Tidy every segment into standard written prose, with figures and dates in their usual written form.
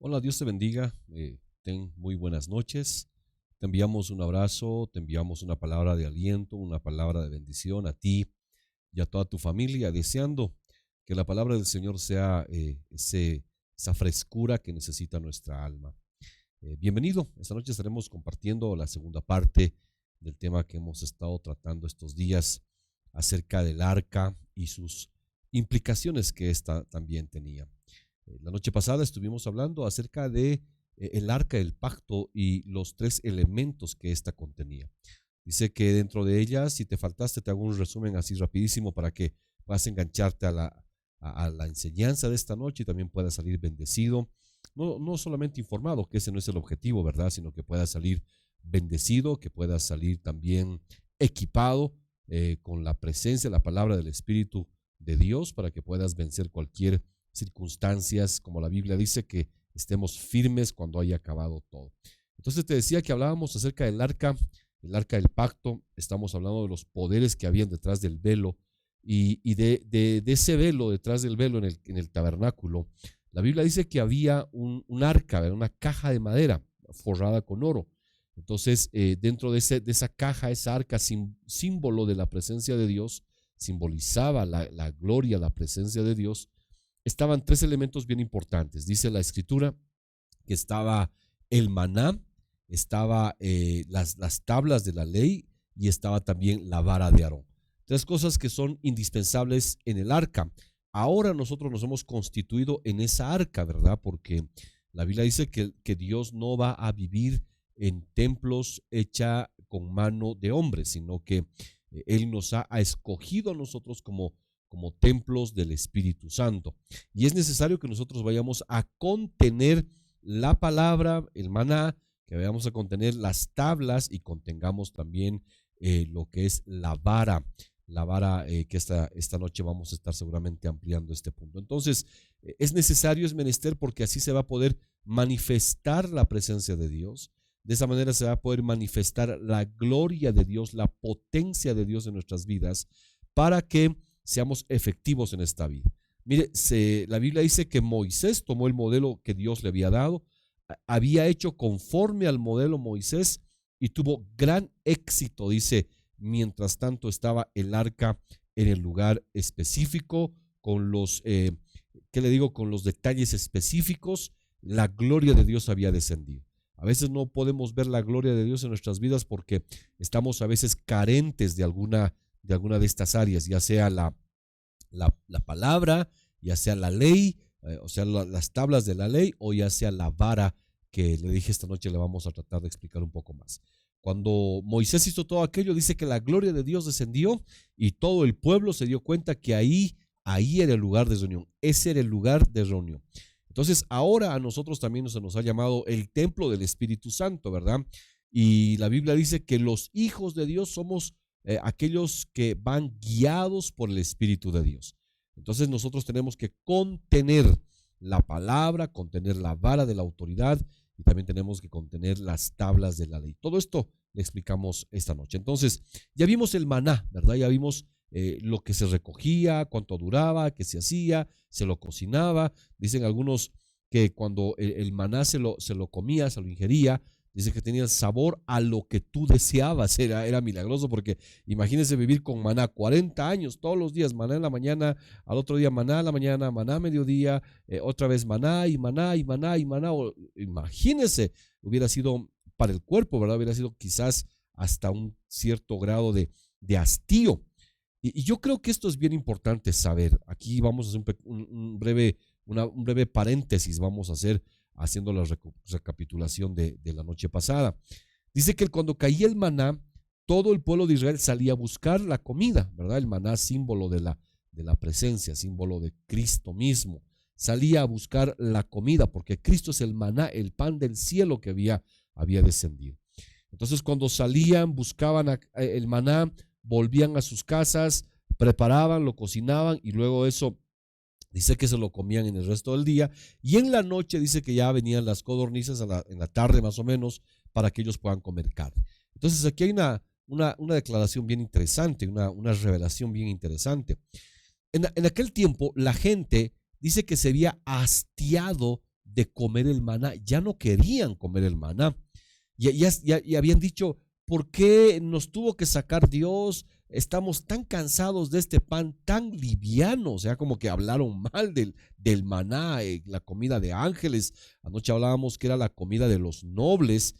Hola, Dios te bendiga. Ten muy buenas noches. Te enviamos un abrazo, te enviamos una palabra de aliento, una palabra de bendición a ti y a toda tu familia, deseando que la palabra del Señor sea esa frescura que necesita nuestra alma. Bienvenido. Esta noche estaremos compartiendo la segunda parte del tema que hemos estado tratando estos días acerca del arca y sus implicaciones que ésta también tenía. La noche pasada estuvimos hablando acerca de el arca del pacto y los tres elementos que ésta contenía. Dice que dentro de ella, si te faltaste, te hago un resumen así rapidísimo para que puedas engancharte a la enseñanza de esta noche y también puedas salir bendecido. No solamente informado, que ese no es el objetivo, ¿verdad? Sino que puedas salir bendecido, que puedas salir también equipado con la presencia, la palabra del Espíritu de Dios para que puedas vencer cualquier circunstancias, como la Biblia dice, que estemos firmes cuando haya acabado todo. Entonces te decía que hablábamos acerca del arca, el arca del pacto. Estamos hablando de los poderes que habían detrás del velo y de ese velo, detrás del velo en el tabernáculo. La Biblia dice que había un arca, una caja de madera forrada con oro. Entonces, dentro de esa caja, esa arca, símbolo de la presencia de Dios, simbolizaba la gloria, la presencia de Dios. Estaban tres elementos bien importantes. Dice la escritura que estaba el maná, estaba las tablas de la ley y estaba también la vara de Aarón. Tres cosas que son indispensables en el arca. Ahora nosotros nos hemos constituido en esa arca, ¿verdad? Porque la Biblia dice que Dios no va a vivir en templos hecha con mano de hombre, sino que Él nos ha escogido a nosotros como templos del Espíritu Santo. Y es necesario que nosotros vayamos a contener la palabra, el maná, que vayamos a contener las tablas y contengamos también lo que es la vara que esta noche vamos a estar seguramente ampliando este punto. Entonces, es necesario, es menester, porque así se va a poder manifestar la presencia de Dios. De esa manera se va a poder manifestar la gloria de Dios, la potencia de Dios en nuestras vidas, para que seamos efectivos en esta vida. Mire, la Biblia dice que Moisés tomó el modelo que Dios le había dado, había hecho conforme al modelo Moisés y tuvo gran éxito, dice. Mientras tanto estaba el arca en el lugar específico, con los, ¿qué le digo? Con los detalles específicos. La gloria de Dios había descendido. A veces no podemos ver la gloria de Dios en nuestras vidas porque estamos a veces carentes de alguna de estas áreas, ya sea la palabra, ya sea la ley, o sea, las tablas de la ley, o ya sea la vara, que le dije esta noche le vamos a tratar de explicar un poco más. Cuando Moisés hizo todo aquello, dice que la gloria de Dios descendió y todo el pueblo se dio cuenta que ahí era el lugar de reunión, ese era el lugar de reunión. Entonces ahora a nosotros también se nos ha llamado el templo del Espíritu Santo, ¿verdad? Y la Biblia dice que los hijos de Dios somos aquellos que van guiados por el Espíritu de Dios. Entonces nosotros tenemos que contener la palabra, contener la vara de la autoridad y también tenemos que contener las tablas de la ley. Todo esto le explicamos esta noche. Entonces ya vimos el maná, ¿verdad? Ya vimos lo que se recogía, cuánto duraba, qué se hacía, se lo cocinaba. Dicen algunos que cuando el maná se lo comía, se lo ingería, dice que tenía el sabor a lo que tú deseabas. Era milagroso, porque imagínense vivir con maná 40 años, todos los días, maná en la mañana, al otro día maná en la mañana, maná a mediodía, otra vez maná y maná y maná y maná. Imagínense, hubiera sido para el cuerpo, ¿verdad? Hubiera sido quizás hasta un cierto grado de hastío. Y yo creo que esto es bien importante saber. Aquí vamos a hacer un breve paréntesis, vamos a hacer haciendo la recapitulación de la noche pasada. Dice que cuando caía el maná, todo el pueblo de Israel salía a buscar la comida, ¿verdad? El maná, símbolo de la presencia, símbolo de Cristo mismo. Salía a buscar la comida, porque Cristo es el maná, el pan del cielo que había descendido. Entonces, cuando salían, buscaban el maná, volvían a sus casas, preparaban, lo cocinaban y luego eso dice que se lo comían en el resto del día, y en la noche dice que ya venían las codornices en la tarde más o menos, para que ellos puedan comer carne. Entonces aquí hay una declaración bien interesante, una revelación bien interesante. En aquel tiempo la gente dice que se había hastiado de comer el maná, ya no querían comer el maná. Y habían dicho, ¿por qué nos tuvo que sacar Dios? Estamos tan cansados de este pan tan liviano. O sea, como que hablaron mal del maná, la comida de ángeles. Anoche hablábamos que era la comida de los nobles.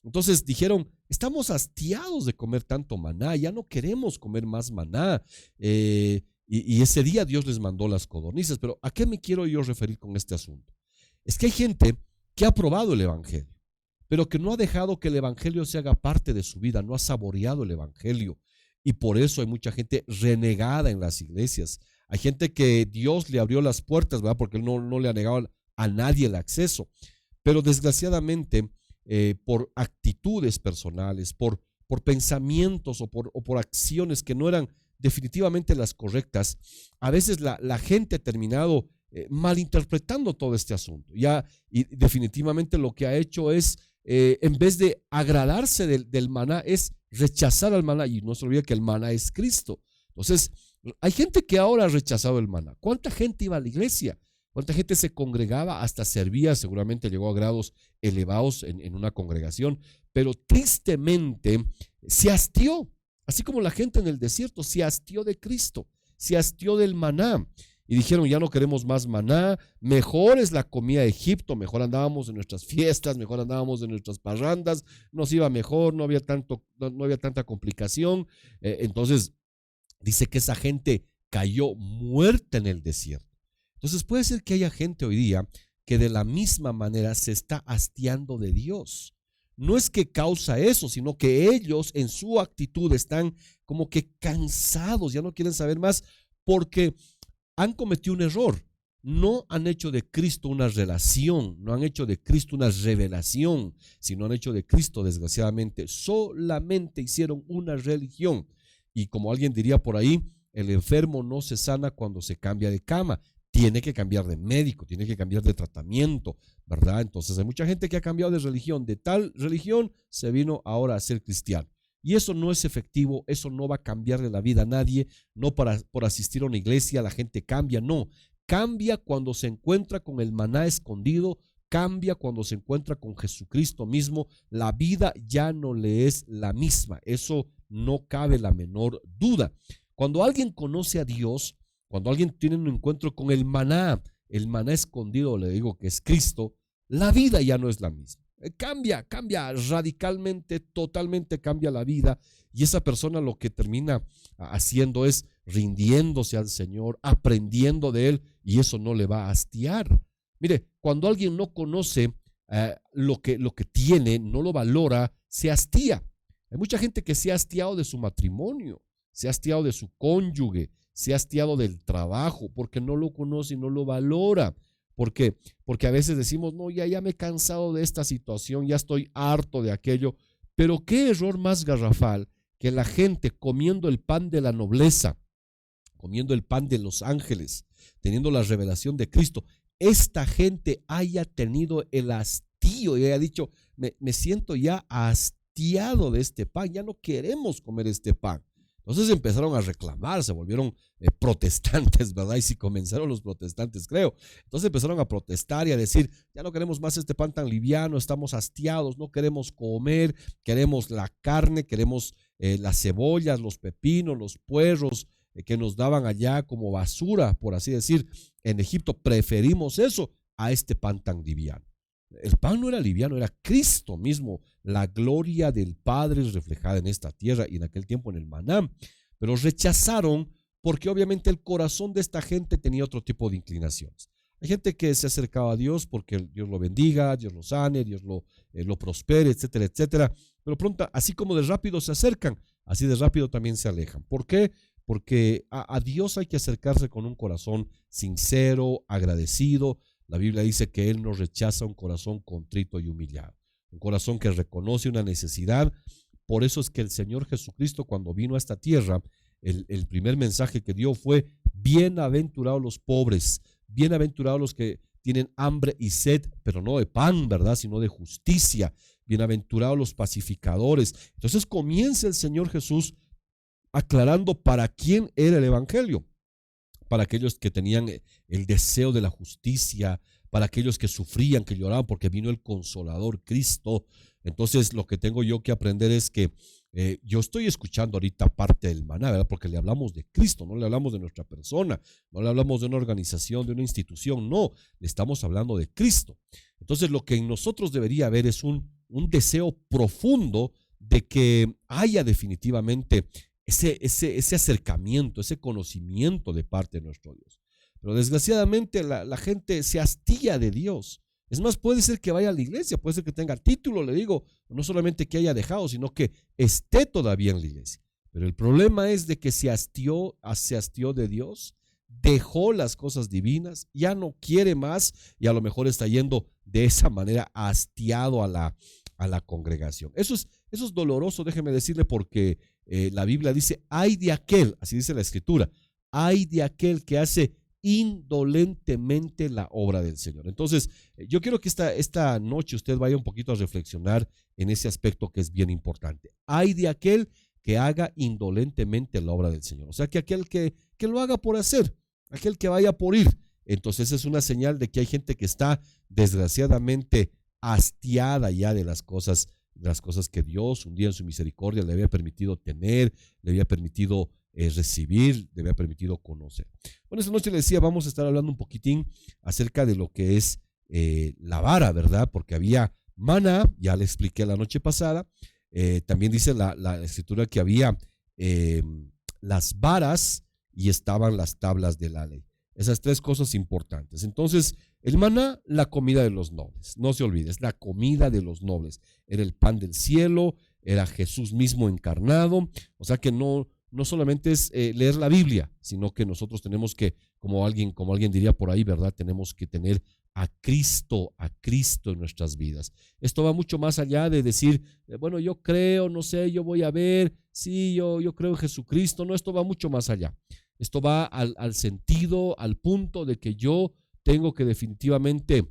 Entonces dijeron, estamos hastiados de comer tanto maná, ya no queremos comer más maná. Y ese día Dios les mandó las codornices. Pero ¿a qué me quiero yo referir con este asunto? Es que hay gente que ha probado el evangelio, pero que no ha dejado que el evangelio se haga parte de su vida, no ha saboreado el evangelio. Y por eso hay mucha gente renegada en las iglesias. Hay gente que Dios le abrió las puertas, ¿verdad? Porque Él no le ha negado a nadie el acceso. Pero desgraciadamente, por actitudes personales, por pensamientos o por acciones que no eran definitivamente las correctas, a veces la gente ha terminado malinterpretando todo este asunto. Y definitivamente lo que ha hecho es, en vez de agradarse del maná, es rechazar al maná. Y no se olvide que el maná es Cristo. Entonces, hay gente que ahora ha rechazado el maná. ¿Cuánta gente iba a la iglesia? ¿Cuánta gente se congregaba? Hasta servía, seguramente llegó a grados elevados en una congregación, pero tristemente se hastió, así como la gente en el desierto se hastió de Cristo, se hastió del maná. Y dijeron, ya no queremos más maná, mejor es la comida de Egipto, mejor andábamos en nuestras fiestas, mejor andábamos en nuestras parrandas, nos iba mejor, no había tanta complicación. Entonces, dice que esa gente cayó muerta en el desierto. Entonces puede ser que haya gente hoy día que de la misma manera se está hastiando de Dios. No es que causa eso, sino que ellos en su actitud están como que cansados, ya no quieren saber más porque han cometido un error. No han hecho de Cristo una relación, no han hecho de Cristo una revelación, sino han hecho de Cristo, desgraciadamente, solamente hicieron una religión. Y como alguien diría por ahí, el enfermo no se sana cuando se cambia de cama, tiene que cambiar de médico, tiene que cambiar de tratamiento, ¿verdad? Entonces hay mucha gente que ha cambiado de religión, de tal religión se vino ahora a ser cristiano. Y eso no es efectivo, eso no va a cambiarle la vida a nadie, no por asistir a una iglesia la gente cambia, no. Cambia cuando se encuentra con el maná escondido, cambia cuando se encuentra con Jesucristo mismo, la vida ya no le es la misma, eso no cabe la menor duda. Cuando alguien conoce a Dios, cuando alguien tiene un encuentro con el maná escondido, le digo que es Cristo, la vida ya no es la misma. Cambia radicalmente, totalmente cambia la vida, y esa persona lo que termina haciendo es rindiéndose al Señor, aprendiendo de Él, y eso no le va a hastiar. Mire, cuando alguien no conoce lo que tiene, no lo valora, se hastía. Hay mucha gente que se ha hastiado de su matrimonio, se ha hastiado de su cónyuge, se ha hastiado del trabajo porque no lo conoce y no lo valora. ¿Por qué? Porque a veces decimos, no, ya me he cansado de esta situación, ya estoy harto de aquello. Pero qué error más garrafal que la gente comiendo el pan de la nobleza, comiendo el pan de los ángeles, teniendo la revelación de Cristo, esta gente haya tenido el hastío y haya dicho, me siento ya hastiado de este pan, ya no queremos comer este pan. Entonces empezaron a reclamar, se volvieron protestantes, ¿verdad? Y si comenzaron los protestantes, creo. Entonces empezaron a protestar y a decir, ya no queremos más este pan tan liviano, estamos hastiados, no queremos comer, queremos la carne, queremos las cebollas, los pepinos, los puerros que nos daban allá como basura, por así decir, en Egipto. Preferimos eso a este pan tan liviano. El pan no era liviano, era Cristo mismo, la gloria del Padre reflejada en esta tierra y en aquel tiempo en el maná. Pero rechazaron porque obviamente el corazón de esta gente tenía otro tipo de inclinaciones. Hay gente que se acercaba a Dios porque Dios lo bendiga, Dios lo sane, Dios lo prospere, etcétera, etcétera. Pero pronto, así como de rápido se acercan, así de rápido también se alejan. ¿Por qué? Porque a Dios hay que acercarse con un corazón sincero, agradecido. La Biblia dice que Él nos rechaza un corazón contrito y humillado, un corazón que reconoce una necesidad. Por eso es que el Señor Jesucristo, cuando vino a esta tierra, el primer mensaje que dio fue: bienaventurados los pobres, bienaventurados los que tienen hambre y sed, pero no de pan, ¿verdad?, sino de justicia. Bienaventurados los pacificadores. Entonces comienza el Señor Jesús aclarando para quién era el evangelio. Para aquellos que tenían el deseo de la justicia, para aquellos que sufrían, que lloraban, porque vino el Consolador, Cristo. Entonces lo que tengo yo que aprender es que yo estoy escuchando ahorita parte del maná, ¿verdad? Porque le hablamos de Cristo, no le hablamos de nuestra persona, no le hablamos de una organización, de una institución, no, le estamos hablando de Cristo. Entonces lo que en nosotros debería haber es un deseo profundo de que haya definitivamente ese acercamiento, ese conocimiento de parte de nuestro Dios. Pero desgraciadamente la gente se hastía de Dios. Es más, puede ser que vaya a la iglesia, puede ser que tenga título, le digo, no solamente que haya dejado, sino que esté todavía en la iglesia. Pero el problema es de que se hastió de Dios, dejó las cosas divinas, ya no quiere más y a lo mejor está yendo de esa manera hastiado a la congregación. Eso es doloroso, déjeme decirle, porque la Biblia dice, ay de aquel, así dice la Escritura, ay de aquel que hace indolentemente la obra del Señor. Entonces, yo quiero que esta noche usted vaya un poquito a reflexionar en ese aspecto que es bien importante. Ay de aquel que haga indolentemente la obra del Señor. O sea, que aquel que lo haga por hacer, aquel que vaya por ir. Entonces es una señal de que hay gente que está desgraciadamente hastiada ya de las cosas que Dios un día en su misericordia le había permitido tener, le había permitido recibir, le había permitido conocer. Bueno, esta noche le decía, vamos a estar hablando un poquitín acerca de lo que es la vara, ¿verdad? Porque había maná, ya le expliqué la noche pasada. También dice la Escritura que había las varas y estaban las tablas de la ley. Esas tres cosas importantes. Entonces, el maná, la comida de los nobles. No se olvide, es la comida de los nobles. Era el pan del cielo, era Jesús mismo encarnado. O sea que no solamente es leer la Biblia, sino que nosotros tenemos que, como alguien diría por ahí, ¿verdad? Tenemos que tener a Cristo en nuestras vidas. Esto va mucho más allá de decir, bueno, yo creo, no sé, yo voy a ver, sí, yo creo en Jesucristo. No, esto va mucho más allá. Esto va al sentido, al punto de que yo tengo que definitivamente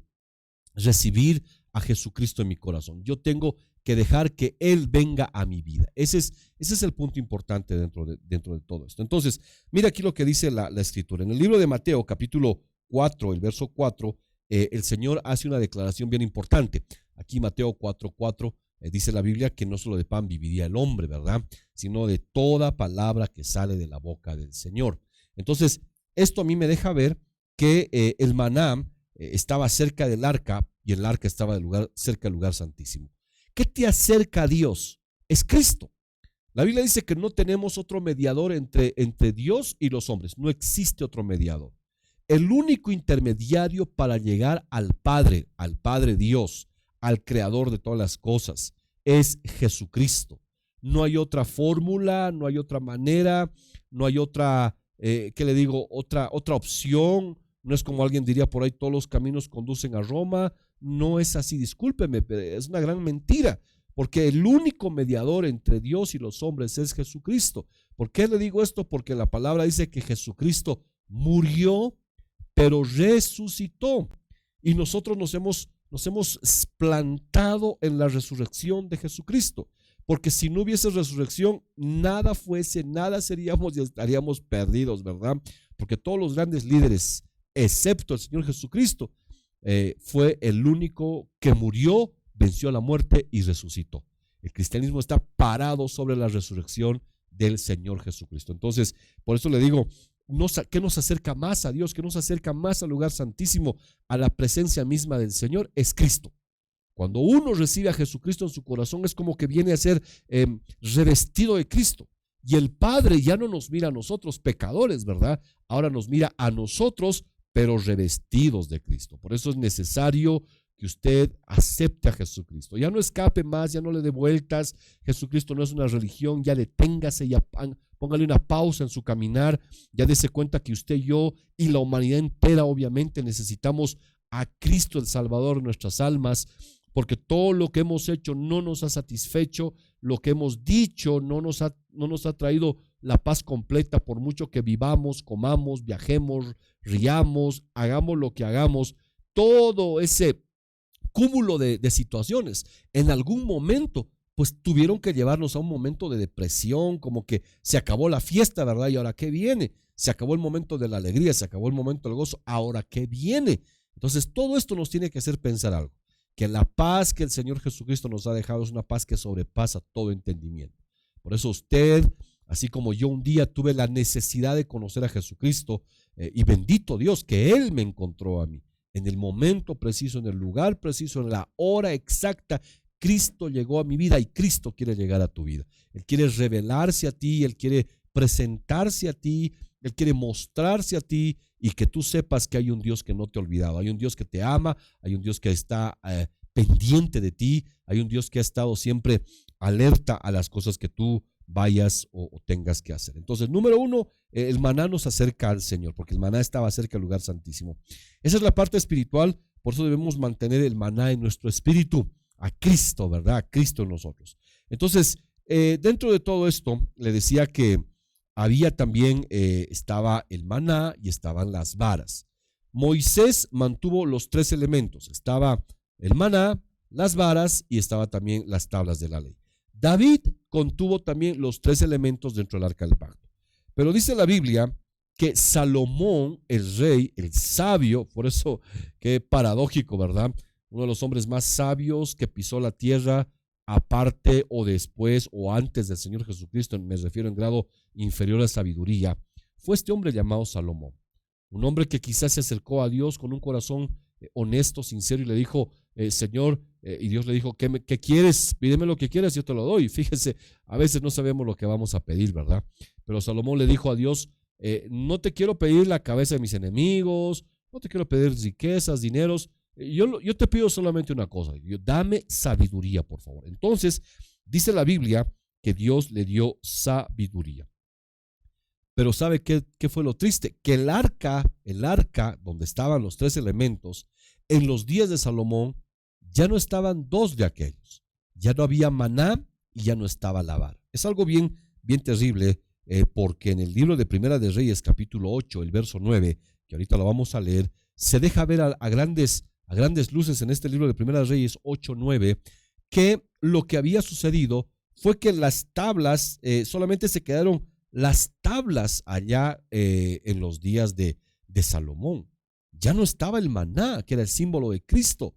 recibir a Jesucristo en mi corazón. Yo tengo que dejar que Él venga a mi vida. Ese es el punto importante dentro de todo esto. Entonces, mira aquí lo que dice la Escritura. En el libro de Mateo, capítulo 4, el verso 4, el Señor hace una declaración bien importante. Aquí Mateo 4:4 dice la Biblia que no solo de pan viviría el hombre, ¿verdad? Sino de toda palabra que sale de la boca del Señor. Entonces, esto a mí me deja ver que el maná estaba cerca del arca y el arca estaba cerca del lugar santísimo. ¿Qué te acerca a Dios? Es Cristo. La Biblia dice que no tenemos otro mediador entre Dios y los hombres. No existe otro mediador. El único intermediario para llegar al Padre Dios, al Creador de todas las cosas, es Jesucristo. No hay otra fórmula, no hay otra manera, no hay otra, otra opción. No es como alguien diría por ahí, todos los caminos conducen a Roma. No es así, discúlpeme, pero es una gran mentira, porque el único mediador entre Dios y los hombres es Jesucristo. ¿Por qué le digo esto? Porque la palabra dice que Jesucristo murió, pero resucitó. Y nosotros nos hemos plantado en la resurrección de Jesucristo. Porque si no hubiese resurrección, nada seríamos y estaríamos perdidos, ¿verdad? Porque todos los grandes líderes, excepto el Señor Jesucristo, fue el único que murió, venció la muerte y resucitó. El cristianismo está parado sobre la resurrección del Señor Jesucristo. Entonces, por eso le digo, ¿qué nos acerca más a Dios? ¿Qué nos acerca más al lugar santísimo, a la presencia misma del Señor? Es Cristo. Cuando uno recibe a Jesucristo en su corazón, es como que viene a ser revestido de Cristo. Y el Padre ya no nos mira a nosotros pecadores, ¿verdad? Ahora nos mira a nosotros, pero revestidos de Cristo. Por eso es necesario que usted acepte a Jesucristo. Ya no escape más, ya no le dé vueltas. Jesucristo no es una religión, ya deténgase, ya póngale una pausa en su caminar, ya dése cuenta que usted, yo y la humanidad entera obviamente necesitamos a Cristo el Salvador de nuestras almas, porque todo lo que hemos hecho no nos ha satisfecho, lo que hemos dicho no nos ha traído la paz completa, por mucho que vivamos, comamos, viajemos, riamos, hagamos lo que hagamos. Todo ese cúmulo de situaciones en algún momento pues tuvieron que llevarnos a un momento de depresión, como que se acabó la fiesta, ¿verdad? Y ahora ¿qué viene? Se acabó el momento de la alegría, se acabó el momento del gozo, ahora ¿qué viene? Entonces todo esto nos tiene que hacer pensar algo, que la paz que el Señor Jesucristo nos ha dejado es una paz que sobrepasa todo entendimiento. Por eso usted, así como yo un día tuve la necesidad de conocer a Jesucristo, y bendito Dios que Él me encontró a mí en el momento preciso, en el lugar preciso, en la hora exacta. Cristo llegó a mi vida y Cristo quiere llegar a tu vida. Él quiere revelarse a ti, Él quiere presentarse a ti, Él quiere mostrarse a ti y que tú sepas que hay un Dios que no te ha olvidado, hay un Dios que te ama, hay un Dios que está pendiente de ti, hay un Dios que ha estado siempre alerta a las cosas que tú vayas o tengas que hacer. Entonces, número uno, el maná nos acerca al Señor, porque el maná estaba cerca del lugar santísimo. Esa es la parte espiritual, por eso debemos mantener el maná en nuestro espíritu, a Cristo, ¿verdad? A Cristo en nosotros. Entonces, dentro de todo esto, le decía que había también, estaba el maná y estaban las varas. Moisés mantuvo los tres elementos, estaba el maná, las varas y estaba también las tablas de la ley. David contuvo también los tres elementos dentro del arca del pacto. Pero dice la Biblia que Salomón, el rey, el sabio, por eso qué paradójico, ¿verdad? Uno de los hombres más sabios que pisó la tierra, aparte o después o antes del Señor Jesucristo, me refiero en grado inferior a sabiduría, fue este hombre llamado Salomón. Un hombre que quizás se acercó a Dios con un corazón honesto, sincero y le dijo, Señor, y Dios le dijo, ¿qué quieres? Pídeme lo que quieras, yo te lo doy. Fíjese, a veces no sabemos lo que vamos a pedir, ¿verdad? Pero Salomón le dijo a Dios, no te quiero pedir la cabeza de mis enemigos, no te quiero pedir riquezas, dineros, yo te pido solamente una cosa, dame sabiduría, por favor. Entonces, dice la Biblia que Dios le dio sabiduría. Pero ¿sabe qué fue lo triste? Que el arca donde estaban los tres elementos, en los días de Salomón, ya no estaban dos de aquellos. Ya no había maná y ya no estaba la vara. Es algo bien terrible, porque en el libro de Primera de Reyes, capítulo 8, el verso 9, que ahorita lo vamos a leer, se deja ver a grandes luces en este libro de Primera de Reyes 8, 9, que lo que había sucedido fue que las tablas, solamente se quedaron las tablas allá en los días de Salomón. Ya no estaba el maná, que era el símbolo de Cristo.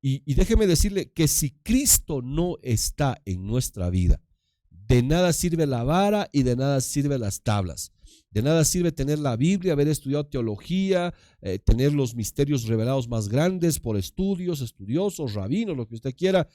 Y déjeme decirle que si Cristo no está en nuestra vida, de nada sirve la vara y de nada sirve las tablas. De nada sirve tener la Biblia, haber estudiado teología, tener los misterios revelados más grandes por estudiosos, rabinos, lo que usted quiera.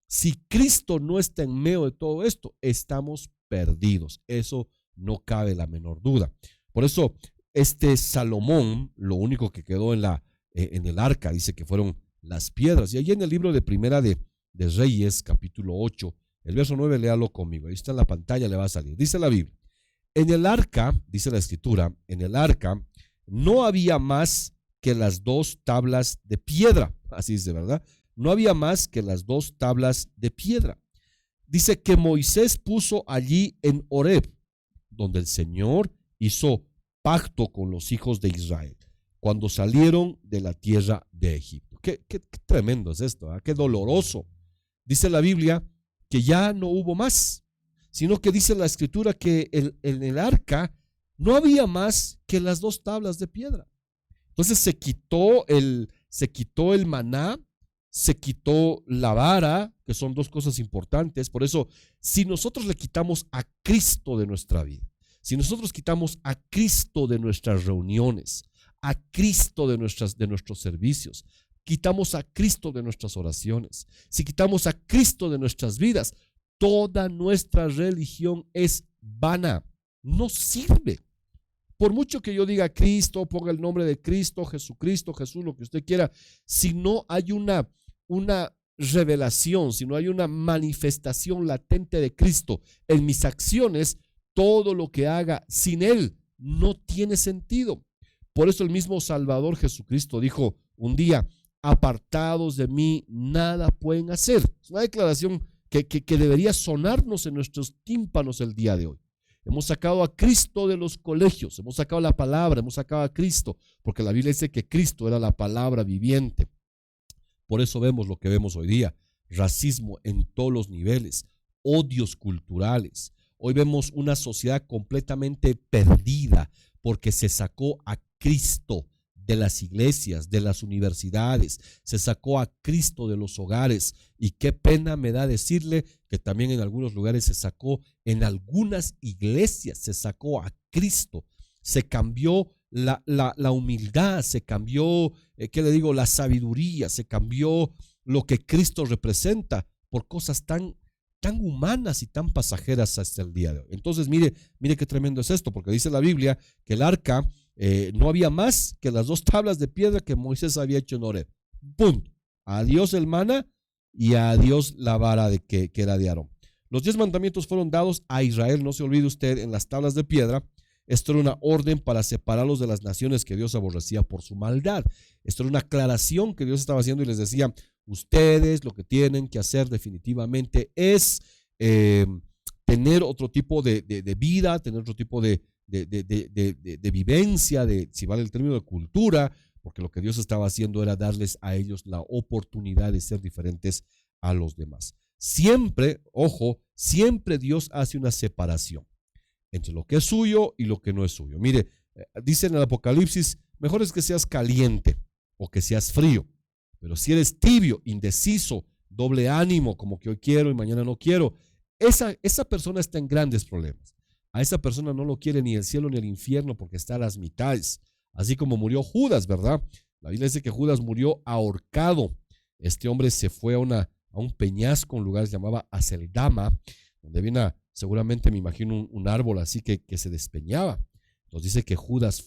Si Cristo no está en medio de todo esto, estamos perdidos. Eso no cabe la menor duda. Por eso, este Salomón, lo único que quedó en el arca, dice que fueron las piedras. Y allí en el libro de Primera de Reyes, capítulo 8, el verso 9, léalo conmigo. Ahí está en la pantalla, le va a salir. Dice la Biblia, en el arca, dice la escritura, en el arca no había más que las dos tablas de piedra. Así dice, ¿verdad? No había más que las dos tablas de piedra. Dice que Moisés puso allí en Horeb, donde el Señor hizo pacto con los hijos de Israel, cuando salieron de la tierra de Egipto. Qué tremendo es esto, ¿eh? Qué doloroso. Dice la Biblia que ya no hubo más, sino que dice la escritura que en el arca no había más que las dos tablas de piedra. Entonces se quitó el maná, se quitó la vara, que son dos cosas importantes. Por eso, si nosotros le quitamos a Cristo de nuestra vida, si nosotros quitamos a Cristo de nuestras reuniones, a Cristo de nuestros servicios, quitamos a Cristo de nuestras oraciones, si quitamos a Cristo de nuestras vidas, toda nuestra religión es vana, no sirve. Por mucho que yo diga Cristo, ponga el nombre de Cristo, Jesucristo, Jesús, lo que usted quiera, si no hay una revelación, si no hay una manifestación latente de Cristo en mis acciones, todo lo que haga sin Él no tiene sentido. Por eso el mismo Salvador Jesucristo dijo un día, apartados de mí nada pueden hacer. Es una declaración que debería sonarnos en nuestros tímpanos el día de hoy. Hemos sacado a Cristo de los colegios, hemos sacado la palabra, hemos sacado a Cristo, porque la Biblia dice que Cristo era la palabra viviente. Por eso vemos lo que vemos hoy día, racismo en todos los niveles, odios culturales. Hoy vemos una sociedad completamente perdida porque se sacó a Cristo de las iglesias, de las universidades, se sacó a Cristo de los hogares. Y qué pena me da decirle que también en algunos lugares se sacó, en algunas iglesias se sacó a Cristo. Se cambió la humildad, se cambió, ¿qué le digo? La sabiduría, se cambió lo que Cristo representa por cosas tan humanas y tan pasajeras hasta el día de hoy. Entonces, mire qué tremendo es esto, porque dice la Biblia que el arca no había más que las 2 tablas de piedra que Moisés había hecho en Horeb. Punto. A Dios el maná y a Dios la vara que era de Aarón. Los 10 mandamientos fueron dados a Israel, no se olvide usted, en las tablas de piedra. Esto era una orden para separarlos de las naciones que Dios aborrecía por su maldad. Esto era una aclaración que Dios estaba haciendo y les decía: ustedes lo que tienen que hacer definitivamente es tener otro tipo de vida, tener otro tipo de vivencia, si vale el término, de cultura, porque lo que Dios estaba haciendo era darles a ellos la oportunidad de ser diferentes a los demás. Siempre, ojo, siempre Dios hace una separación entre lo que es suyo y lo que no es suyo. Mire, dice en el Apocalipsis: mejor es que seas caliente o que seas frío. Pero si eres tibio, indeciso, doble ánimo, como que hoy quiero y mañana no quiero, esa persona está en grandes problemas. A esa persona no lo quiere ni el cielo ni el infierno, porque está a las mitades. Así como murió Judas, ¿verdad? La Biblia dice que Judas murió ahorcado. Este hombre se fue a un peñasco, un lugar que se llamaba Aceldama, donde había seguramente, me imagino, un árbol así que se despeñaba. Entonces dice que Judas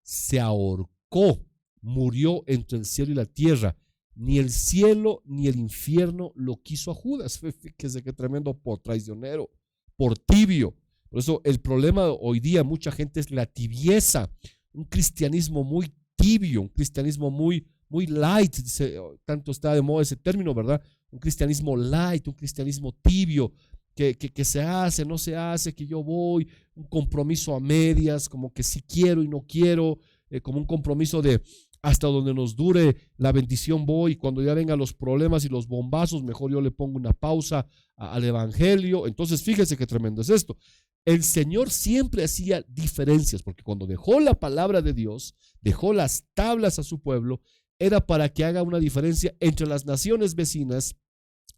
se ahorcó, murió entre el cielo y la tierra. Ni el cielo ni el infierno lo quiso a Judas. Fíjese qué tremendo, por traicionero, por tibio. Por eso el problema hoy día, mucha gente, es la tibieza, un cristianismo muy tibio, un cristianismo muy light. Tanto está de moda ese término, ¿verdad? Un cristianismo light, un cristianismo tibio, que se hace, no se hace, que yo voy, un compromiso a medias, como que sí quiero y no quiero, como un compromiso de hasta donde nos dure la bendición voy, y cuando ya vengan los problemas y los bombazos, mejor yo le pongo una pausa al evangelio. Entonces, fíjese qué tremendo es esto. El Señor siempre hacía diferencias, porque cuando dejó la palabra de Dios, dejó las tablas a su pueblo, era para que haga una diferencia entre las naciones vecinas,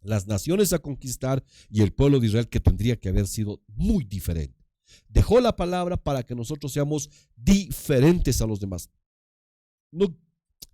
las naciones a conquistar, y el pueblo de Israel, que tendría que haber sido muy diferente. Dejó la palabra para que nosotros seamos diferentes a los demás. No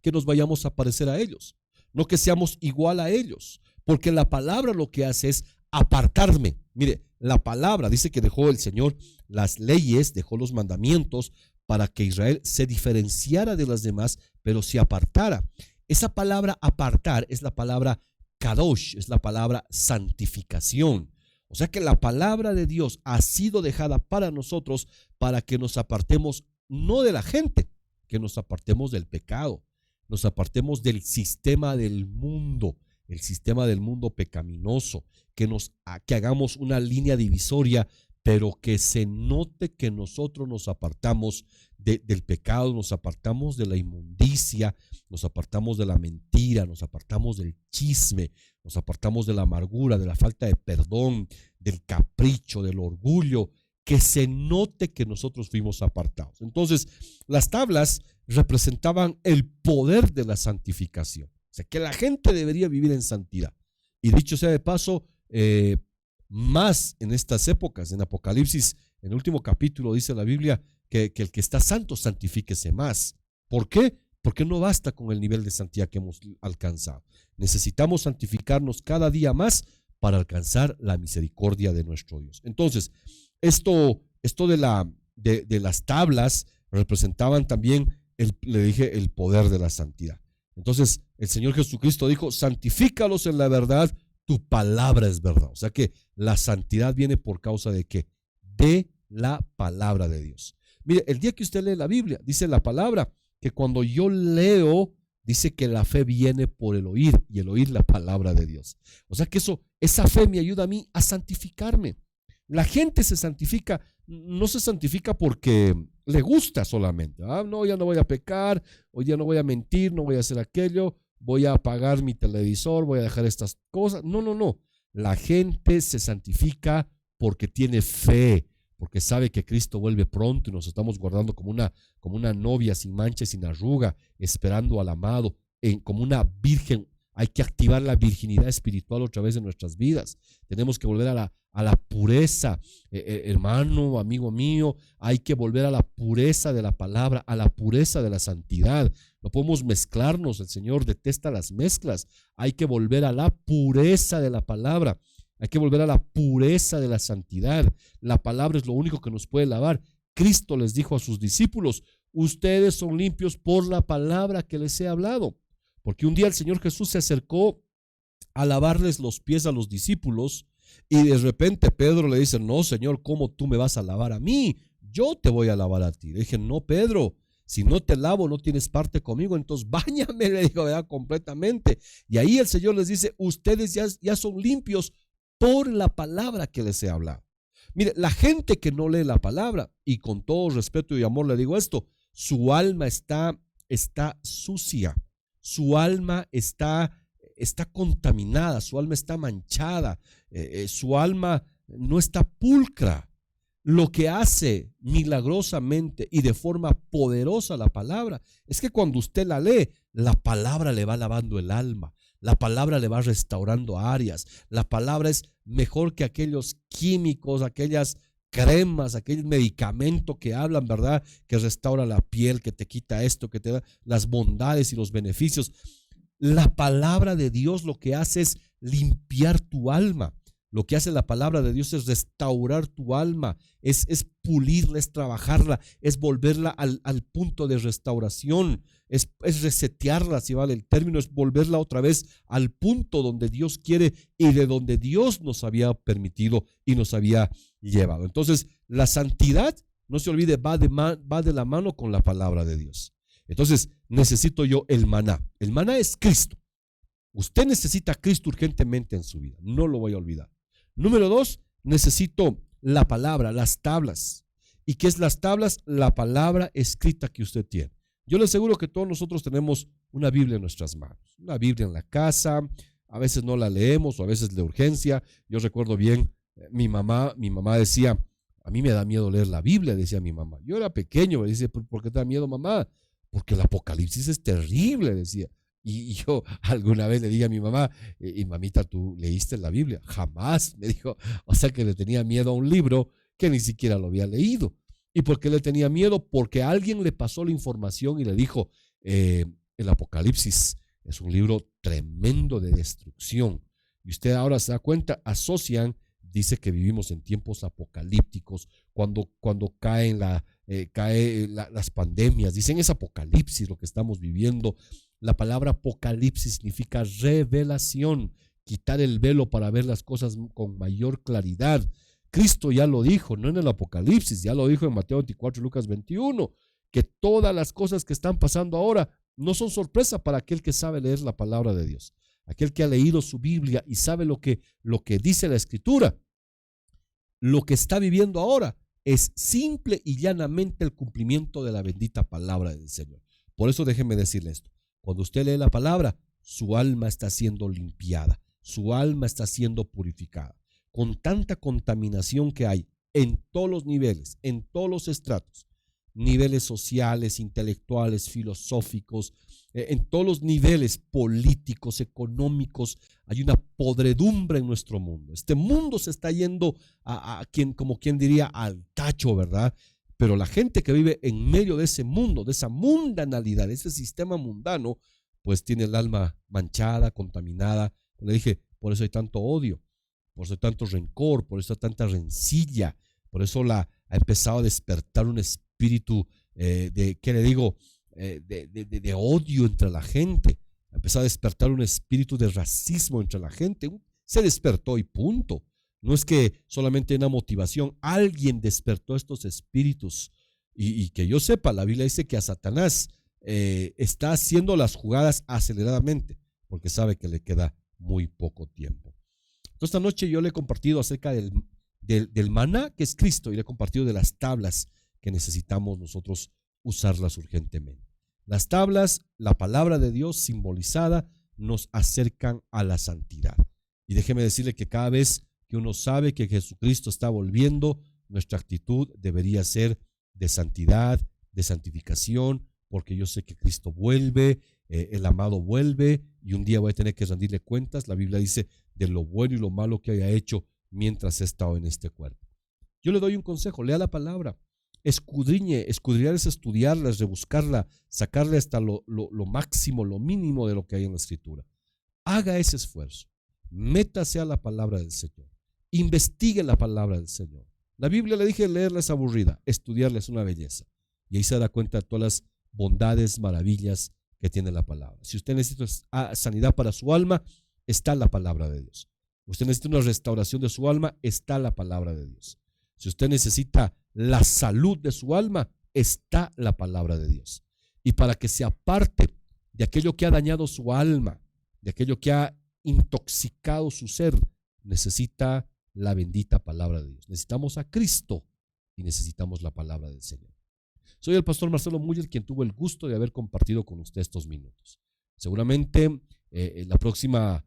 que nos vayamos a parecer a ellos, no que seamos igual a ellos, porque la palabra lo que hace es apartarme. Mire, la palabra dice que dejó el Señor las leyes, dejó los mandamientos para que Israel se diferenciara de las demás, pero se apartara. Esa palabra apartar es la palabra kadosh, es la palabra santificación. O sea que la palabra de Dios ha sido dejada para nosotros, para que nos apartemos no de la gente, que nos apartemos del pecado, nos apartemos del sistema del mundo, el sistema del mundo pecaminoso, que hagamos una línea divisoria, pero que se note que nosotros nos apartamos del pecado, nos apartamos de la inmundicia, nos apartamos de la mentira, nos apartamos del chisme, nos apartamos de la amargura, de la falta de perdón, del capricho, del orgullo, que se note que nosotros fuimos apartados. Entonces, las tablas representaban el poder de la santificación, o sea, que la gente debería vivir en santidad. Y dicho sea de paso, más en estas épocas, en Apocalipsis, en el último capítulo, dice la Biblia que el que está santo, santifíquese más. ¿Por qué? Porque no basta con el nivel de santidad que hemos alcanzado. Necesitamos santificarnos cada día más para alcanzar la misericordia de nuestro Dios. Entonces, esto de las tablas representaban también, le dije, el poder de la santidad. Entonces, el Señor Jesucristo dijo: santifícalos en la verdad, tu palabra es verdad. O sea que la santidad viene por causa de ¿qué? De la palabra de Dios. Mire, el día que usted lee la Biblia, dice la palabra que cuando yo leo, dice que la fe viene por el oír, y el oír la palabra de Dios. O sea que esa fe me ayuda a mí a santificarme. La gente se santifica, no se santifica porque le gusta solamente. No, ya no voy a pecar, hoy ya no voy a mentir, no voy a hacer aquello, voy a apagar mi televisor, voy a dejar estas cosas. No. La gente se santifica porque tiene fe, porque sabe que Cristo vuelve pronto y nos estamos guardando como una novia sin mancha y sin arruga, esperando al amado, como una virgen. Hay que activar la virginidad espiritual otra vez en nuestras vidas. Tenemos que volver a la pureza, hermano, amigo mío. Hay que volver a la pureza de la palabra, a la pureza de la santidad. No podemos mezclarnos. El Señor detesta las mezclas. Hay que volver a la pureza de la palabra. Hay que volver a la pureza de la santidad. La palabra es lo único que nos puede lavar. Cristo les dijo a sus discípulos: ustedes son limpios por la palabra que les he hablado. Porque un día el Señor Jesús se acercó a lavarles los pies a los discípulos y de repente Pedro le dice: no, Señor, ¿cómo tú me vas a lavar a mí? Yo te voy a lavar a ti. Le dije: no, Pedro, si no te lavo no tienes parte conmigo, entonces báñame, le dijo, ¿verdad? Completamente. Y ahí el Señor les dice: ustedes ya son limpios por la palabra que les he hablado. Mire, la gente que no lee la palabra, y con todo respeto y amor le digo esto, su alma está sucia. Su alma está contaminada, su alma está manchada, su alma no está pulcra. Lo que hace milagrosamente y de forma poderosa la palabra es que cuando usted la lee, la palabra le va lavando el alma, la palabra le va restaurando áreas, la palabra es mejor que aquellos químicos, aquellas cremas, aquel medicamento que hablan, ¿verdad? Que restaura la piel, que te quita esto, que te da las bondades y los beneficios. La palabra de Dios lo que hace es limpiar tu alma. Lo que hace la palabra de Dios es restaurar tu alma, es pulirla, es trabajarla, es volverla al punto de restauración, es resetearla, si vale el término, es volverla otra vez al punto donde Dios quiere y de donde Dios nos había permitido y nos había llevado. Entonces, la santidad, no se olvide, va de la mano con la palabra de Dios. Entonces, necesito yo el maná. El maná es Cristo. Usted necesita a Cristo urgentemente en su vida, no lo voy a olvidar. Número 2, necesito la palabra, las tablas. ¿Y qué es las tablas? La palabra escrita que usted tiene. Yo le aseguro que todos nosotros tenemos una Biblia en nuestras manos, una Biblia en la casa, a veces no la leemos o a veces de urgencia. Yo recuerdo bien, mi mamá decía: a mí me da miedo leer la Biblia, decía mi mamá. Yo era pequeño, me dice: ¿por qué te da miedo, mamá? Porque el Apocalipsis es terrible, decía. Y yo alguna vez le dije a mi mamá: y mamita, ¿tú leíste la Biblia? Jamás, me dijo. O sea que le tenía miedo a un libro que ni siquiera lo había leído. ¿Y por qué le tenía miedo? Porque alguien le pasó la información y le dijo: el Apocalipsis es un libro tremendo de destrucción. Y usted ahora se da cuenta, asocian, dice que vivimos en tiempos apocalípticos, cuando caen las pandemias, dicen es apocalipsis lo que estamos viviendo. La palabra apocalipsis significa revelación, quitar el velo para ver las cosas con mayor claridad. Cristo ya lo dijo, no en el Apocalipsis, ya lo dijo en Mateo 24 y Lucas 21, que todas las cosas que están pasando ahora no son sorpresa para aquel que sabe leer la palabra de Dios, aquel que ha leído su Biblia y sabe lo que dice la Escritura. Lo que está viviendo ahora es simple y llanamente el cumplimiento de la bendita palabra del Señor. Por eso déjenme decirle esto: cuando usted lee la palabra, su alma está siendo limpiada, su alma está siendo purificada. Con tanta contaminación que hay en todos los niveles, en todos los estratos, niveles sociales, intelectuales, filosóficos, en todos los niveles políticos, económicos, hay una podredumbre en nuestro mundo. Este mundo se está yendo como quien diría, al tacho, ¿verdad? Pero la gente que vive en medio de ese mundo, de esa mundanalidad, de ese sistema mundano, pues tiene el alma manchada, contaminada. Le dije, por eso hay tanto odio, por eso hay tanto rencor, por eso hay tanta rencilla, por eso ha empezado a despertar un espíritu de odio entre la gente. Ha empezado a despertar un espíritu de racismo entre la gente. Se despertó y punto. No es que solamente una motivación, alguien despertó estos espíritus. Y que yo sepa, la Biblia dice que a Satanás está haciendo las jugadas aceleradamente, porque sabe que le queda muy poco tiempo. Entonces, esta noche yo le he compartido acerca del maná, que es Cristo, y le he compartido de las tablas que necesitamos nosotros usarlas urgentemente. Las tablas, la palabra de Dios simbolizada, nos acercan a la santidad. Y déjeme decirle que cada vez que uno sabe que Jesucristo está volviendo, nuestra actitud debería ser de santidad, de santificación, porque yo sé que Cristo vuelve, el amado vuelve y un día voy a tener que rendirle cuentas. La Biblia dice de lo bueno y lo malo que haya hecho mientras he estado en este cuerpo. Yo le doy un consejo: lea la palabra, escudriñe. Escudriñar es estudiarla, es rebuscarla, sacarle hasta lo máximo, lo mínimo de lo que hay en la Escritura. Haga ese esfuerzo, métase a la palabra del Señor, investigue la palabra del Señor. La Biblia, le dije, leerla es aburrida, estudiarla es una belleza. Y ahí se da cuenta de todas las bondades, maravillas que tiene la palabra. Si usted necesita sanidad para su alma, está la palabra de Dios. Usted necesita una restauración de su alma, está la palabra de Dios. Si usted necesita la salud de su alma, está la palabra de Dios. Y para que se aparte de aquello que ha dañado su alma, de aquello que ha intoxicado su ser, necesita la bendita palabra de Dios. Necesitamos a Cristo y necesitamos la palabra del Señor. Soy el pastor Marcelo Müller, quien tuvo el gusto de haber compartido con usted estos minutos. Seguramente la próxima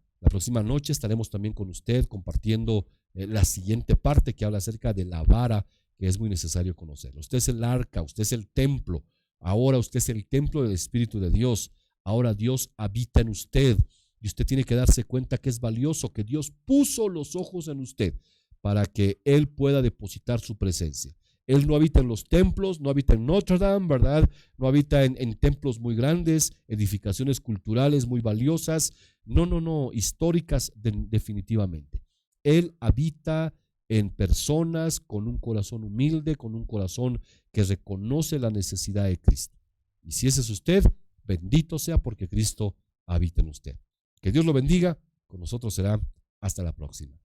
noche estaremos también con usted compartiendo la siguiente parte, que habla acerca de la vara, que es muy necesario conocerlo. Usted es el arca, usted es el templo. Ahora usted es el templo del Espíritu de Dios. Ahora Dios habita en usted y usted tiene que darse cuenta que es valioso, que Dios puso los ojos en usted para que Él pueda depositar su presencia. Él no habita en los templos, no habita en Notre Dame, ¿verdad? No habita en templos muy grandes, edificaciones culturales muy valiosas. No, históricas definitivamente. Él habita en personas con un corazón humilde, con un corazón que reconoce la necesidad de Cristo. Y si ese es usted, bendito sea, porque Cristo habita en usted. Que Dios lo bendiga. Con nosotros será hasta la próxima.